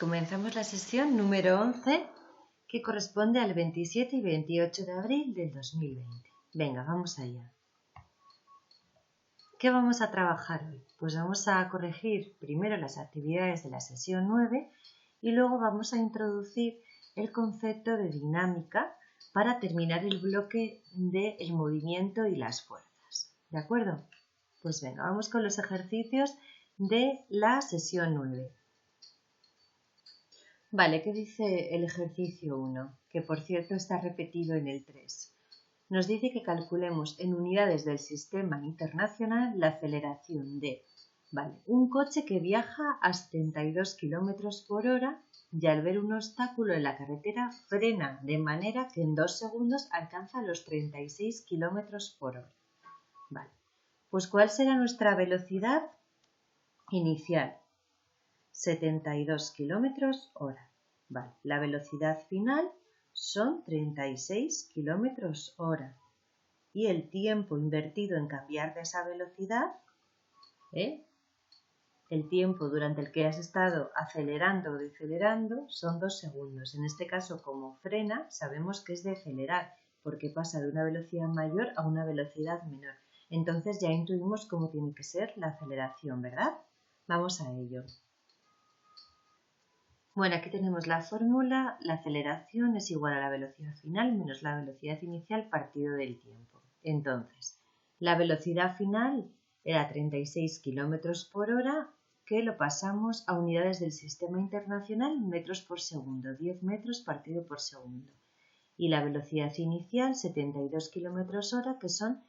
Comenzamos la sesión número 11 que corresponde al 27 y 28 de abril del 2020. Venga, vamos allá. ¿Qué vamos a trabajar hoy? Pues vamos a corregir primero las actividades de la sesión 9 y luego vamos a introducir el concepto de dinámica para terminar el bloque del movimiento y las fuerzas. ¿De acuerdo? Pues venga, vamos con los ejercicios de la sesión 9. Vale, ¿qué dice el ejercicio 1? Que por cierto está repetido en el 3. Nos dice que calculemos en unidades del sistema internacional la aceleración de, un coche que viaja a 72 km por hora y al ver un obstáculo en la carretera frena de manera que en 2 segundos alcanza los 36 km por hora. Vale, pues ¿cuál será nuestra velocidad inicial? 72 km hora. Vale, la velocidad final son 36 km hora. Y el tiempo invertido en cambiar de esa velocidad, el tiempo durante el que has estado acelerando o decelerando son 2 segundos. En este caso, como frena, sabemos que es decelerar, porque pasa de una velocidad mayor a una velocidad menor. Entonces ya intuimos cómo tiene que ser la aceleración, ¿verdad? Vamos a ello. Bueno, aquí tenemos la fórmula. La aceleración es igual a la velocidad final menos la velocidad inicial partido del tiempo. Entonces, la velocidad final era 36 km por hora, que lo pasamos a unidades del sistema internacional, metros por segundo, 10 metros partido por segundo. Y la velocidad inicial, 72 km hora, que son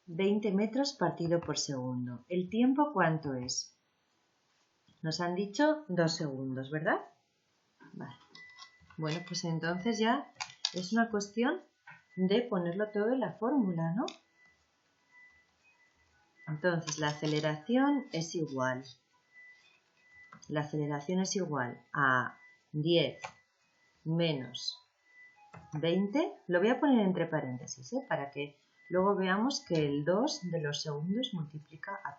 20 metros partido por segundo. ¿El tiempo cuánto es? Nos han dicho 2 segundos, ¿verdad? Vale. Bueno, pues entonces ya es una cuestión de ponerlo todo en la fórmula, ¿no? Entonces la aceleración es igual. La aceleración es igual a 10 menos 20. Lo voy a poner entre paréntesis, para que luego veamos que el 2 de los segundos multiplica a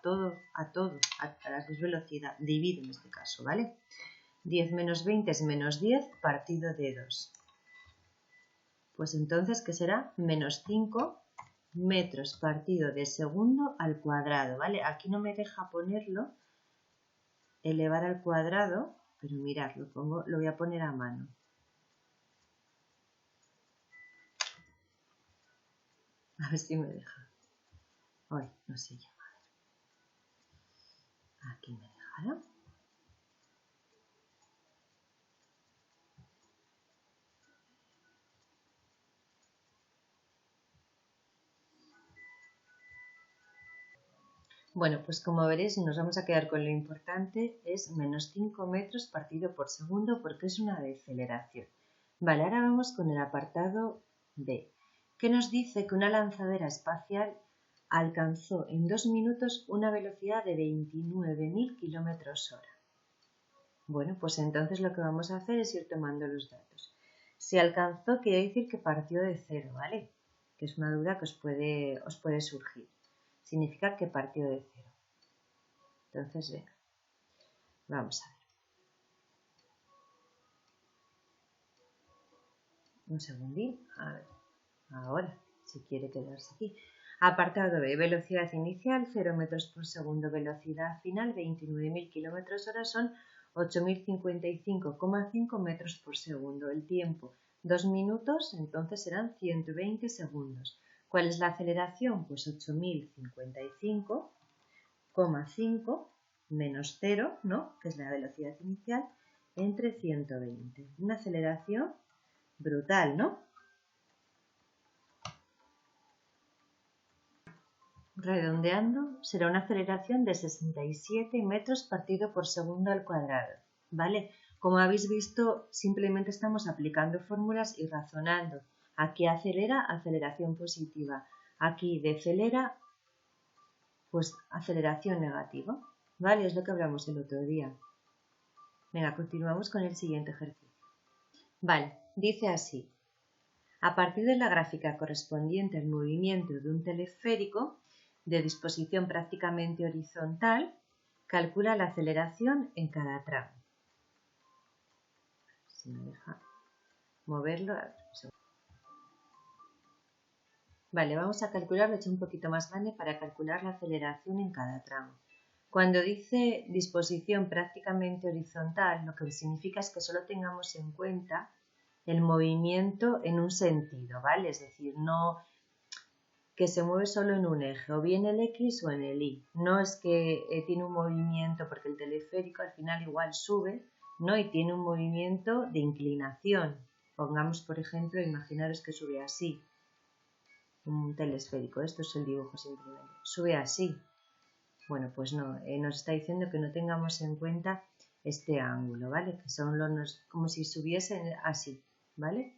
las dos velocidades, divide en este caso, ¿vale? 10 menos 20 es menos 10 partido de 2. Pues entonces, ¿qué será? Menos 5 metros partido de segundo al cuadrado, ¿vale? Aquí no me deja ponerlo, elevar al cuadrado, pero mirad, lo voy a poner a mano. A ver si me deja. Ay, no sé yo. Aquí me dejará. Bueno, pues como veréis, nos vamos a quedar con lo importante, es menos 5 metros partido por segundo porque es una deceleración. Vale, ahora vamos con el apartado B, que nos dice que una lanzadera espacial alcanzó en 2 minutos una velocidad de 29.000 km hora. Bueno, pues entonces lo que vamos a hacer es ir tomando los datos. Si alcanzó quiere decir que partió de cero, ¿vale? Que es una duda que os puede surgir. Significa que partió de cero. Entonces, venga, vamos a ver. Un segundín, a ver, ahora, si quiere quedarse aquí. Apartado B, velocidad inicial, 0 metros por segundo, velocidad final, 29.000 km hora, son 8.055,5 metros por segundo. El tiempo, 2 minutos, entonces serán 120 segundos. ¿Cuál es la aceleración? Pues 8.055,5 menos 0, ¿no? Que es la velocidad inicial, entre 120. Una aceleración brutal, ¿no? Redondeando, será una aceleración de 67 metros partido por segundo al cuadrado, ¿vale? Como habéis visto, simplemente estamos aplicando fórmulas y razonando. Aquí acelera, aceleración positiva. Aquí decelera, pues aceleración negativa, ¿vale? Es lo que hablamos el otro día. Venga, continuamos con el siguiente ejercicio. Vale, dice así. A partir de la gráfica correspondiente al movimiento de un telesférico, de disposición prácticamente horizontal, calcula la aceleración en cada tramo. si me deja moverlo. Vale, vamos a calcular, lo he hecho un poquito más grande para calcular la aceleración en cada tramo. Cuando dice disposición prácticamente horizontal, lo que significa es que solo tengamos en cuenta el movimiento en un sentido, ¿vale? Es decir, no que se mueve solo en un eje, o bien el X o en el Y. No es que tiene un movimiento, porque el teleférico al final igual sube, ¿no? Y tiene un movimiento de inclinación. Pongamos, por ejemplo, imaginaros que sube así, un telesférico, esto es el dibujo simplemente, sube así. Bueno, pues no, nos está diciendo que no tengamos en cuenta este ángulo, ¿vale? Que son como si subiesen así, ¿vale?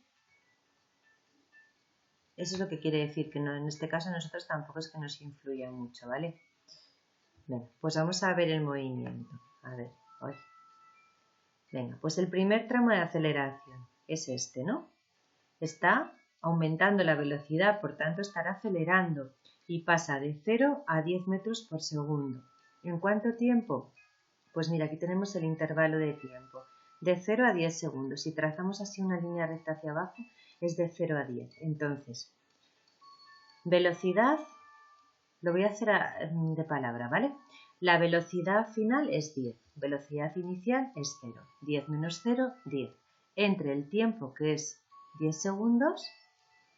Eso es lo que quiere decir, que no, en este caso nosotros tampoco es que nos influya mucho, ¿vale? Venga, pues vamos a ver el movimiento. A ver, hoy. Venga, pues el primer tramo de aceleración es este, ¿no? Está aumentando la velocidad, por tanto estará acelerando y pasa de 0 a 10 metros por segundo. ¿En cuánto tiempo? Pues mira, aquí tenemos el intervalo de tiempo, de 0 a 10 segundos. Si trazamos así una línea recta hacia abajo, es de 0 a 10. Entonces, velocidad, lo voy a hacer de palabra, ¿vale? La velocidad final es 10, velocidad inicial es 0. 10 menos 0, 10. Entre el tiempo, que es 10 segundos,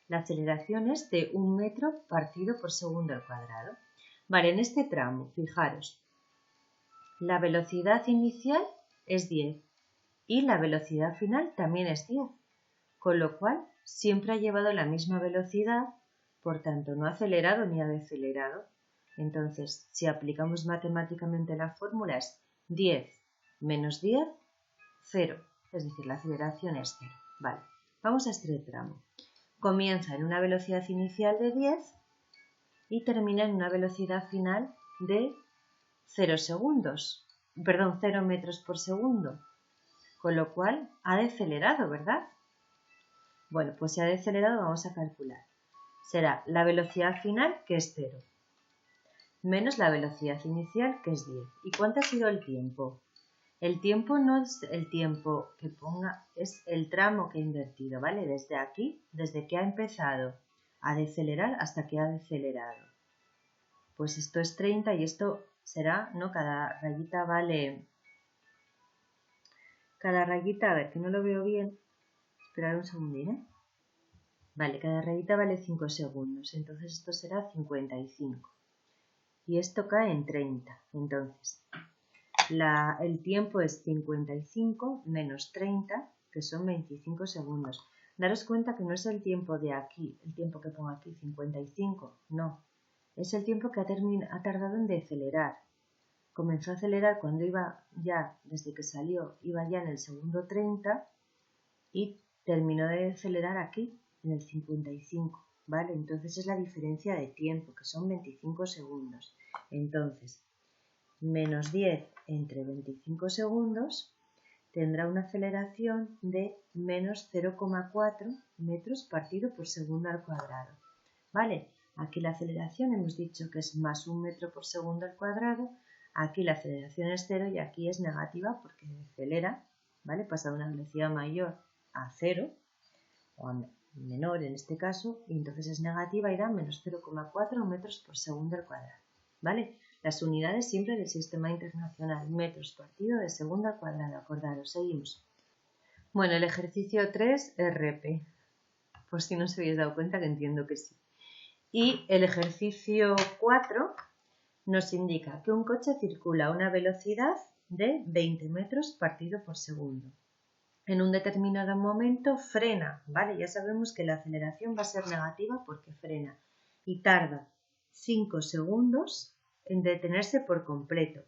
la aceleración es de 1 metro partido por segundo al cuadrado. Vale, en este tramo, fijaros, la velocidad inicial es 10 y la velocidad final también es 10, con lo cual siempre ha llevado la misma velocidad, por tanto no ha acelerado ni ha decelerado. Entonces, si aplicamos matemáticamente la fórmula es 10 menos 10, 0, es decir, la aceleración es 0. Vale, vamos a este tramo. Comienza en una velocidad inicial de 10 y termina en una velocidad final de 0 segundos, perdón, 0 metros por segundo, con lo cual ha decelerado, ¿verdad? Bueno, pues si ha decelerado vamos a calcular. Será la velocidad final, que es 0, menos la velocidad inicial, que es 10. ¿Y cuánto ha sido el tiempo? El tiempo no es el tiempo que ponga, es el tramo que he invertido, ¿vale? Desde aquí, desde que ha empezado a decelerar hasta que ha decelerado. Pues esto es 30 y esto será, ¿no? Cada rayita vale... Cada rayita, a ver, que no lo veo bien. Esperad un segundín, ¿eh? Vale, cada rayita vale 5 segundos, entonces esto será 55. Y esto cae en 30, entonces el tiempo es 55 menos 30, que son 25 segundos. Daros cuenta que no es el tiempo de aquí, el tiempo que pongo aquí, 55, no. Es el tiempo que ha tardado en decelerar. Comenzó a acelerar cuando iba ya, desde que salió, iba ya en el segundo 30 y terminó de acelerar aquí, en el 55, ¿vale? Entonces es la diferencia de tiempo, que son 25 segundos. Entonces, menos 10 entre 25 segundos tendrá una aceleración de menos 0,4 metros partido por segundo al cuadrado, ¿vale? Aquí la aceleración hemos dicho que es más 1 metro por segundo al cuadrado, aquí la aceleración es 0 y aquí es negativa porque decelera, ¿vale? Pasa de una velocidad mayor a 0, o a menor en este caso, y entonces es negativa y da menos 0,4 metros por segundo al cuadrado, ¿vale? Las unidades siempre del sistema internacional, metros partido de segundo al cuadrado, acordaros, seguimos. Bueno, el ejercicio 3, RP, por si no os habéis dado cuenta, que entiendo que sí. Y el ejercicio 4 nos indica que un coche circula a una velocidad de 20 metros partido por segundo. En un determinado momento frena, ¿vale? Ya sabemos que la aceleración va a ser negativa porque frena y tarda 5 segundos en detenerse por completo,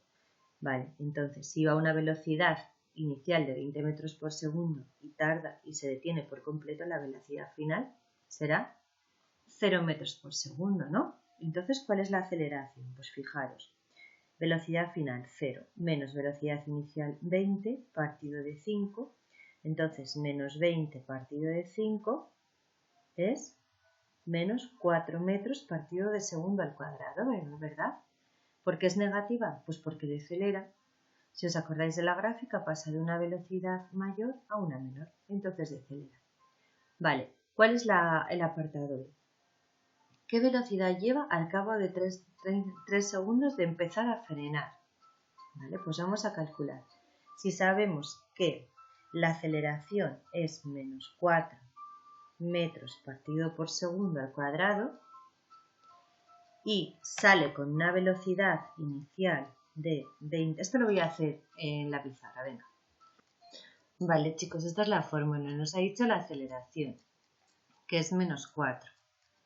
¿vale? Entonces, si va a una velocidad inicial de 20 metros por segundo y tarda y se detiene por completo, la velocidad final será 0 metros por segundo, ¿no? Entonces, ¿cuál es la aceleración? Pues fijaros, velocidad final 0 menos velocidad inicial 20 partido de 5, entonces menos 20 partido de 5 es menos 4 metros partido de segundo al cuadrado, ¿verdad? ¿Por qué es negativa? Pues porque decelera. Si os acordáis de la gráfica, pasa de una velocidad mayor a una menor, entonces decelera. Vale, ¿cuál es el apartado B? ¿Qué velocidad lleva al cabo de 3 segundos de empezar a frenar? Vale, pues vamos a calcular. Si sabemos que la aceleración es menos 4 metros partido por segundo al cuadrado y sale con una velocidad inicial de 20. Esto lo voy a hacer en la pizarra, venga. Vale, chicos, esta es la fórmula. Nos ha dicho la aceleración, que es menos 4,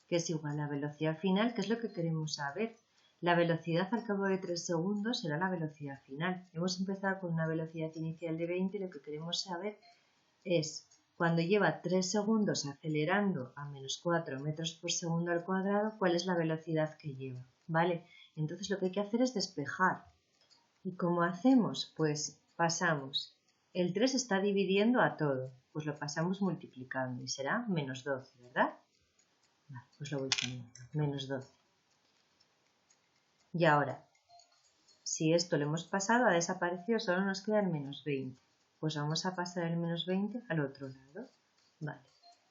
que es igual a la velocidad final, que es lo que queremos saber. La velocidad al cabo de 3 segundos será la velocidad final. Hemos empezado con una velocidad inicial de 20 y lo que queremos saber es cuando lleva 3 segundos acelerando a menos 4 metros por segundo al cuadrado, ¿cuál es la velocidad que lleva? ¿Vale? Entonces lo que hay que hacer es despejar. ¿Y cómo hacemos? Pues pasamos. El 3 está dividiendo a todo. Pues lo pasamos multiplicando y será menos 12, ¿verdad? Vale, pues lo voy poniendo. Menos 12. Y ahora, si esto lo hemos pasado, ha desaparecido, solo nos queda el menos 20. Pues vamos a pasar el menos 20 al otro lado. Vale.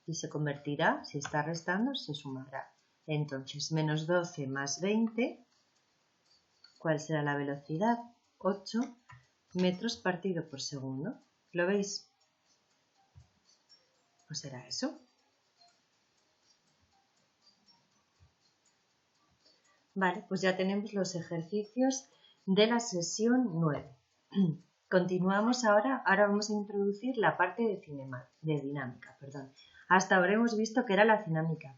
Y se convertirá, si está restando, se sumará. Entonces, menos 12 más 20, ¿cuál será la velocidad? 8 metros partido por segundo. ¿Lo veis? Pues será eso. Vale, pues ya tenemos los ejercicios de la sesión 9. Continuamos ahora vamos a introducir la parte de dinámica. Hasta ahora hemos visto que era la cinemática.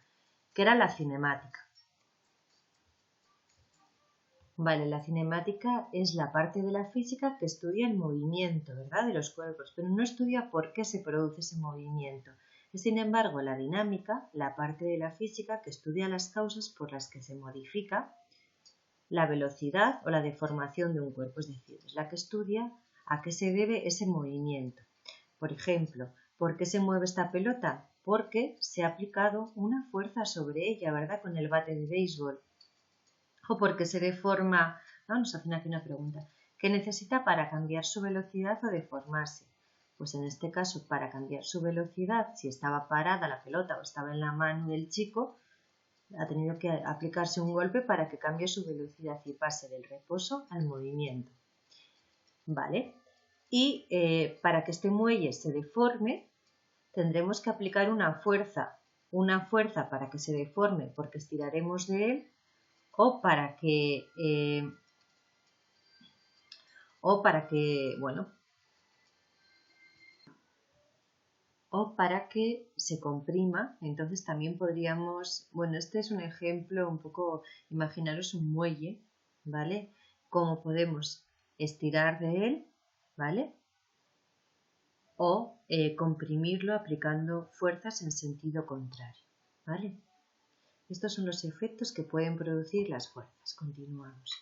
Vale, la cinemática es la parte de la física que estudia el movimiento, ¿verdad?, de los cuerpos, pero no estudia por qué se produce ese movimiento. Sin embargo, la dinámica, la parte de la física que estudia las causas por las que se modifica la velocidad o la deformación de un cuerpo, es decir, es la que estudia a qué se debe ese movimiento. Por ejemplo, ¿por qué se mueve esta pelota? Porque se ha aplicado una fuerza sobre ella, ¿verdad?, con el bate de béisbol. O porque se deforma, nos hacen aquí una pregunta, ¿qué necesita para cambiar su velocidad o deformarse? Pues en este caso, para cambiar su velocidad, si estaba parada la pelota o estaba en la mano del chico, ha tenido que aplicarse un golpe para que cambie su velocidad y pase del reposo al movimiento. ¿Vale? Y para que este muelle se deforme, tendremos que aplicar una fuerza para que se deforme porque estiraremos de él, o para que se comprima. Entonces también podríamos, este es un ejemplo un poco, imaginaros un muelle, ¿vale? Cómo podemos estirar de él, ¿vale? O comprimirlo aplicando fuerzas en sentido contrario, ¿vale? Estos son los efectos que pueden producir las fuerzas. Continuamos.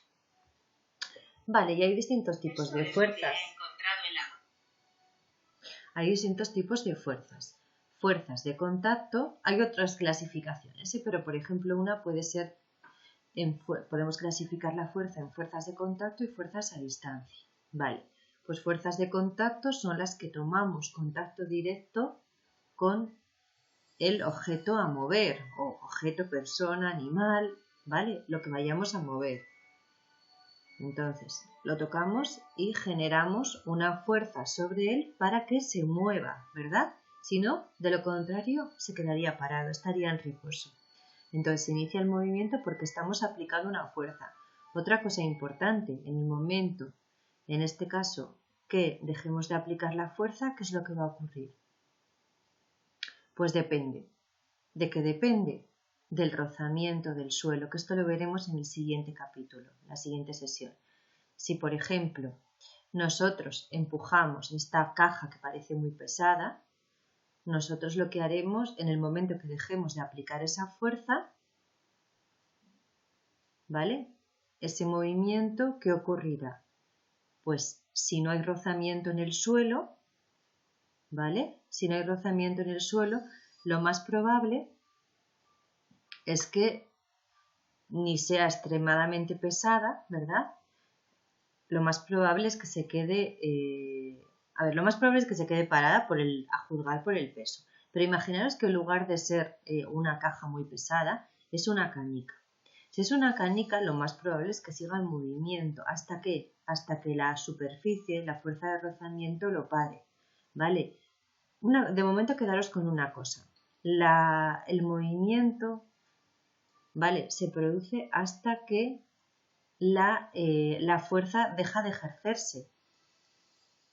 Vale, y hay distintos tipos de fuerzas. Hay distintos tipos de fuerzas. Fuerzas de contacto, hay otras clasificaciones, ¿sí? Pero por ejemplo una puede ser, podemos clasificar la fuerza en fuerzas de contacto y fuerzas a distancia. Vale, pues fuerzas de contacto son las que tomamos contacto directo con el objeto a mover, o objeto, persona, animal, ¿vale? Lo que vayamos a mover. Entonces, lo tocamos y generamos una fuerza sobre él para que se mueva, ¿verdad? Si no, de lo contrario, se quedaría parado, estaría en reposo. Entonces, se inicia el movimiento porque estamos aplicando una fuerza. Otra cosa importante, en el momento, en este caso, que dejemos de aplicar la fuerza, ¿qué es lo que va a ocurrir? Pues depende. ¿De qué depende? Del rozamiento del suelo, que esto lo veremos en el siguiente capítulo, la siguiente sesión. Si, por ejemplo, nosotros empujamos esta caja que parece muy pesada, nosotros lo que haremos en el momento que dejemos de aplicar esa fuerza, ¿vale? Ese movimiento, ¿qué ocurrirá? Pues si no hay rozamiento en el suelo, ¿vale? Si no hay rozamiento en el suelo, lo más probable es que ni sea extremadamente pesada, ¿verdad?, lo más probable es que se quede, lo más probable es que se quede parada a juzgar por el peso. Pero imaginaros que en lugar de ser una caja muy pesada, es una canica. Si es una canica, lo más probable es que siga en movimiento. ¿Hasta qué? Hasta que la superficie, la fuerza de rozamiento lo pare. ¿Vale? De momento quedaros con una cosa. El movimiento, ¿vale? Se produce hasta que la fuerza deja de ejercerse,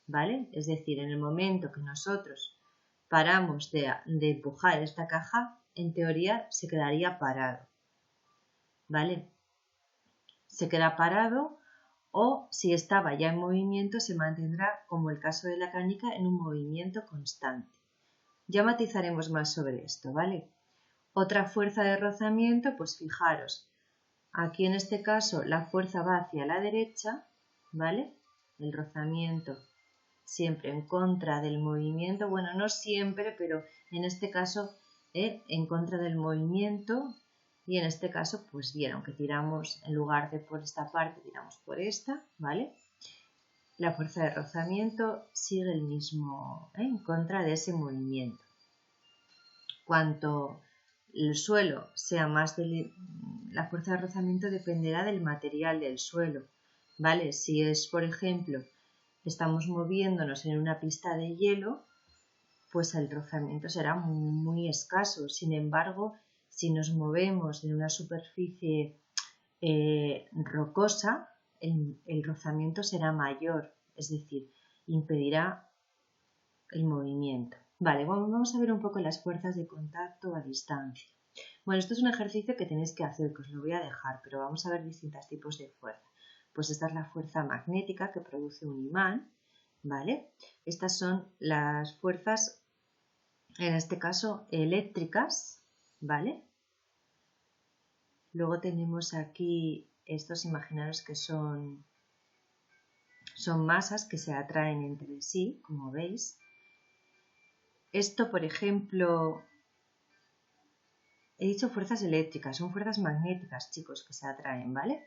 ¿vale? Es decir, en el momento que nosotros paramos de empujar esta caja, en teoría se quedaría parado, ¿vale? Se queda parado o si estaba ya en movimiento se mantendrá, como el caso de la canica, en un movimiento constante. Ya matizaremos más sobre esto, ¿vale? Otra fuerza de rozamiento, pues fijaros, aquí en este caso la fuerza va hacia la derecha, ¿vale? El rozamiento siempre en contra del movimiento, bueno, no siempre, pero en este caso en contra del movimiento y en este caso, pues bien, aunque tiramos en lugar de por esta parte, tiramos por esta, ¿vale? La fuerza de rozamiento sigue el mismo, en contra de ese movimiento. Cuanto el suelo sea más la fuerza de rozamiento dependerá del material del suelo, ¿vale? Si es, por ejemplo, estamos moviéndonos en una pista de hielo, pues el rozamiento será muy escaso. Sin embargo, si nos movemos en una superficie rocosa, el rozamiento será mayor, es decir, impedirá el movimiento. Vale, bueno, vamos a ver un poco las fuerzas de contacto a distancia. Bueno, esto es un ejercicio que tenéis que hacer, que os lo voy a dejar, pero vamos a ver distintos tipos de fuerza. Pues esta es la fuerza magnética que produce un imán, ¿vale? Estas son las fuerzas, en este caso, eléctricas, ¿vale? Luego tenemos aquí estos, imaginaros que son masas que se atraen entre sí, como veis. Esto, por ejemplo, he dicho fuerzas eléctricas, son fuerzas magnéticas, chicos, que se atraen, ¿vale?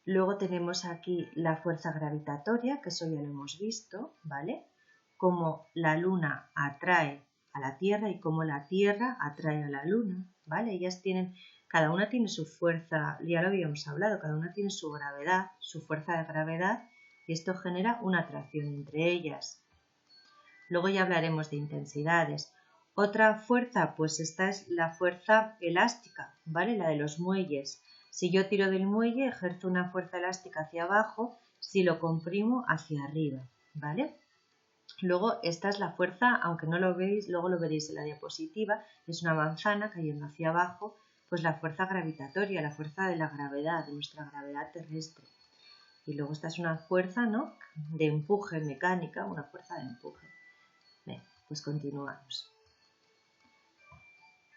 Luego tenemos aquí la fuerza gravitatoria, que eso ya lo hemos visto, ¿vale? Cómo la Luna atrae a la Tierra y cómo la Tierra atrae a la Luna, ¿vale? Ellas tienen, cada una tiene su fuerza, ya lo habíamos hablado, cada una tiene su gravedad, su fuerza de gravedad, y esto genera una atracción entre ellas. Luego ya hablaremos de intensidades. Otra fuerza, pues esta es la fuerza elástica, ¿vale? La de los muelles. Si yo tiro del muelle, ejerzo una fuerza elástica hacia abajo, si lo comprimo hacia arriba, ¿vale? Luego esta es la fuerza, aunque no lo veis, luego lo veréis en la diapositiva, es una manzana cayendo hacia abajo, pues la fuerza gravitatoria, la fuerza de la gravedad, de nuestra gravedad terrestre. Y luego esta es una fuerza, ¿no?, de empuje mecánica, una fuerza de empuje. Bien, pues continuamos.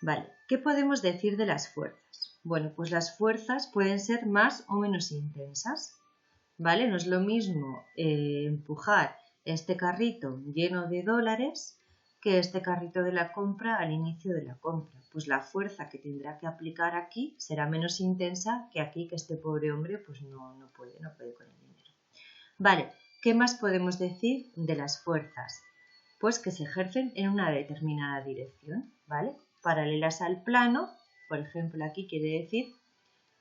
Vale, ¿qué podemos decir de las fuerzas? Bueno, pues las fuerzas pueden ser más o menos intensas, ¿vale? No es lo mismo empujar este carrito lleno de dólares que este carrito de la compra al inicio de la compra. Pues la fuerza que tendrá que aplicar aquí será menos intensa que aquí, que este pobre hombre pues no puede con el dinero. Vale, ¿qué más podemos decir de las fuerzas? Pues que se ejercen en una determinada dirección, ¿vale? Paralelas al plano, por ejemplo, aquí quiere decir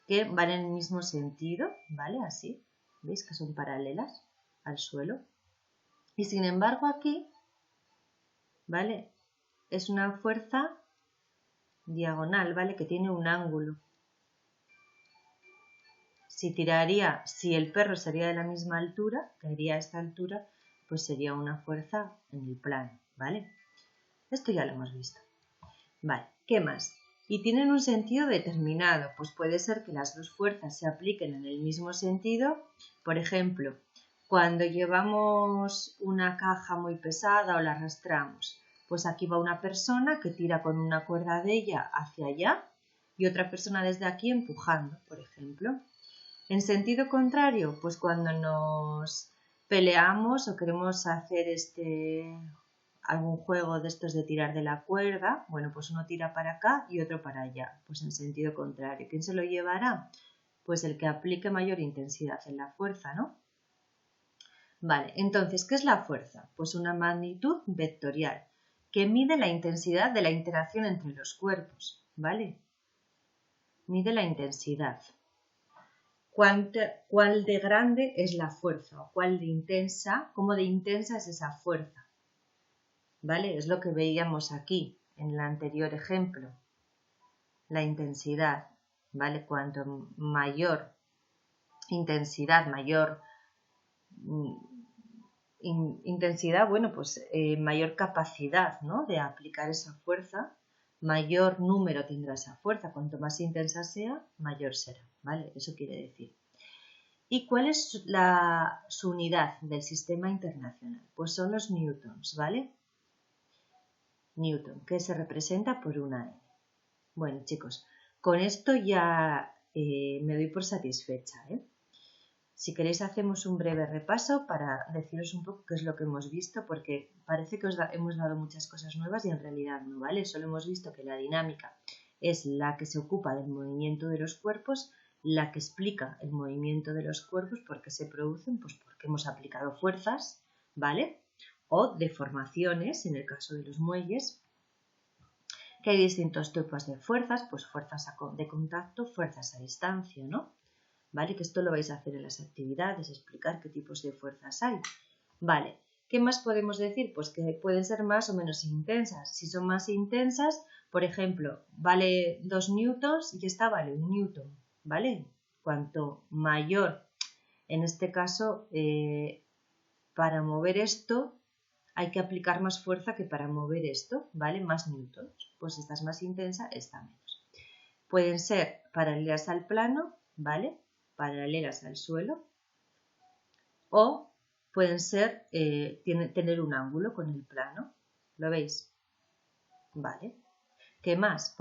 que van en el mismo sentido, ¿vale? Así, ¿veis que son paralelas al suelo? Y sin embargo aquí, ¿vale? Es una fuerza diagonal, ¿vale? Que tiene un ángulo. Si el perro sería de la misma altura, caería a esta altura, pues sería una fuerza en el plano, ¿vale? Esto ya lo hemos visto. Vale, ¿qué más? Y tienen un sentido determinado, pues puede ser que las dos fuerzas se apliquen en el mismo sentido. Por ejemplo, cuando llevamos una caja muy pesada o la arrastramos, pues aquí va una persona que tira con una cuerda de ella hacia allá y otra persona desde aquí empujando, por ejemplo. En sentido contrario, pues cuando nos peleamos o queremos hacer algún juego de estos de tirar de la cuerda, bueno, pues uno tira para acá y otro para allá, pues en sentido contrario. ¿Quién se lo llevará? Pues el que aplique mayor intensidad en la fuerza, ¿no? Vale, entonces, ¿qué es la fuerza? Pues una magnitud vectorial que mide la intensidad de la interacción entre los cuerpos, ¿vale? Mide la intensidad. ¿Cuál de grande es la fuerza? ¿O cuál de intensa? ¿Cómo de intensa es esa fuerza? ¿Vale? Es lo que veíamos aquí en el anterior ejemplo. La intensidad, ¿vale? Cuanto mayor intensidad, mayor intensidad, bueno, pues mayor capacidad, ¿no? De aplicar esa fuerza, mayor número tendrá esa fuerza. Cuanto más intensa sea, mayor será, ¿vale? Eso quiere decir. ¿Y cuál es su unidad del sistema internacional? Pues son los newtons, ¿vale? Newton, que se representa por una N. Bueno, chicos, con esto ya me doy por satisfecha, ¿eh? Si queréis hacemos un breve repaso para deciros un poco qué es lo que hemos visto, porque parece que hemos dado muchas cosas nuevas y en realidad no, ¿vale? Solo hemos visto que la dinámica es la que se ocupa del movimiento de los cuerpos, la que explica el movimiento de los cuerpos, por qué se producen, pues porque hemos aplicado fuerzas, ¿vale? O deformaciones, en el caso de los muelles, que hay distintos tipos de fuerzas, pues fuerzas de contacto, fuerzas a distancia, ¿no? ¿Vale? Que esto lo vais a hacer en las actividades, explicar qué tipos de fuerzas hay. Vale, ¿qué más podemos decir? Pues que pueden ser más o menos intensas. Si son más intensas, por ejemplo, vale 2 newtons y esta vale 1 newton, ¿vale? Cuanto mayor, en este caso, para mover esto, hay que aplicar más fuerza que para mover esto, ¿vale? Más newtons. Pues esta es más intensa, esta menos. Pueden ser paralelas al plano, ¿vale? Paralelas al suelo, o pueden ser, tener un ángulo con el plano, ¿lo veis? Vale. ¿Qué más?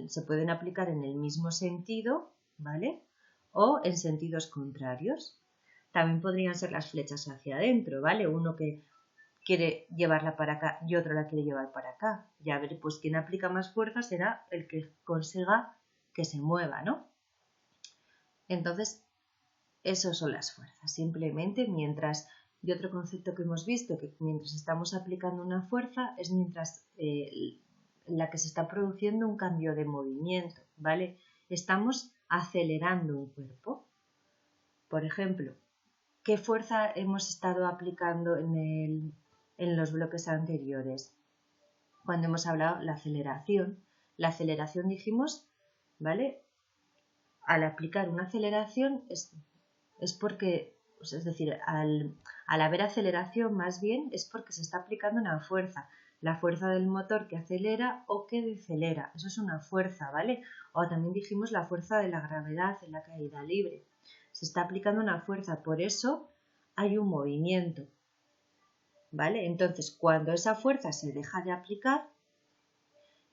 Se pueden aplicar en el mismo sentido, ¿vale? O en sentidos contrarios. También podrían ser las flechas hacia adentro, ¿vale? Uno que quiere llevarla para acá y otro la quiere llevar para acá. Ya ver, pues quien aplica más fuerza será el que consiga que se mueva, ¿no? Entonces, esas son las fuerzas. Simplemente mientras, y otro concepto que hemos visto, que mientras estamos aplicando una fuerza es mientras la que se está produciendo un cambio de movimiento, ¿vale? Estamos acelerando un cuerpo. Por ejemplo, ¿qué fuerza hemos estado aplicando en los bloques anteriores? Cuando hemos hablado la aceleración dijimos, ¿vale? Al aplicar una aceleración es porque, pues es decir, al haber aceleración más bien es porque se está aplicando una fuerza, la fuerza del motor que acelera o que decelera, eso es una fuerza, ¿vale? O también dijimos la fuerza de la gravedad en la caída libre, se está aplicando una fuerza, por eso hay un movimiento, ¿vale? Entonces, cuando esa fuerza se deja de aplicar,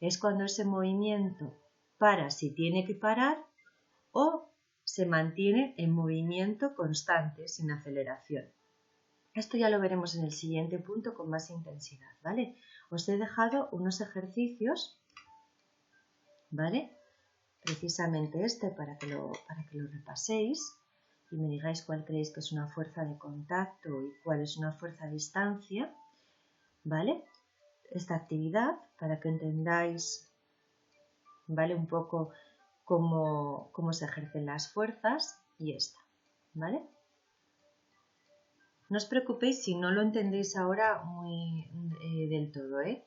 es cuando ese movimiento para si tiene que parar o se mantiene en movimiento constante, sin aceleración. Esto ya lo veremos en el siguiente punto con más intensidad, ¿vale? Os he dejado unos ejercicios, ¿vale? Precisamente este para que lo repaséis y me digáis cuál creéis que es una fuerza de contacto y cuál es una fuerza a distancia, ¿vale? Esta actividad para que entendáis, ¿vale? Un poco cómo se ejercen las fuerzas y esta, ¿vale? No os preocupéis si no lo entendéis ahora muy del todo, ¿eh?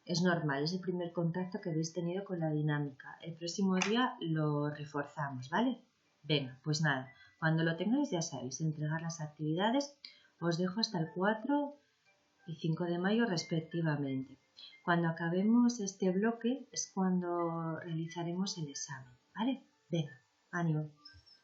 Es normal, es el primer contacto que habéis tenido con la dinámica. El próximo día lo reforzamos, ¿vale? Venga, pues nada, cuando lo tengáis ya sabéis, entregar las actividades, os dejo hasta el 4 y 5 de mayo respectivamente. Cuando acabemos este bloque es cuando realizaremos el examen, ¿vale? Venga, ánimo.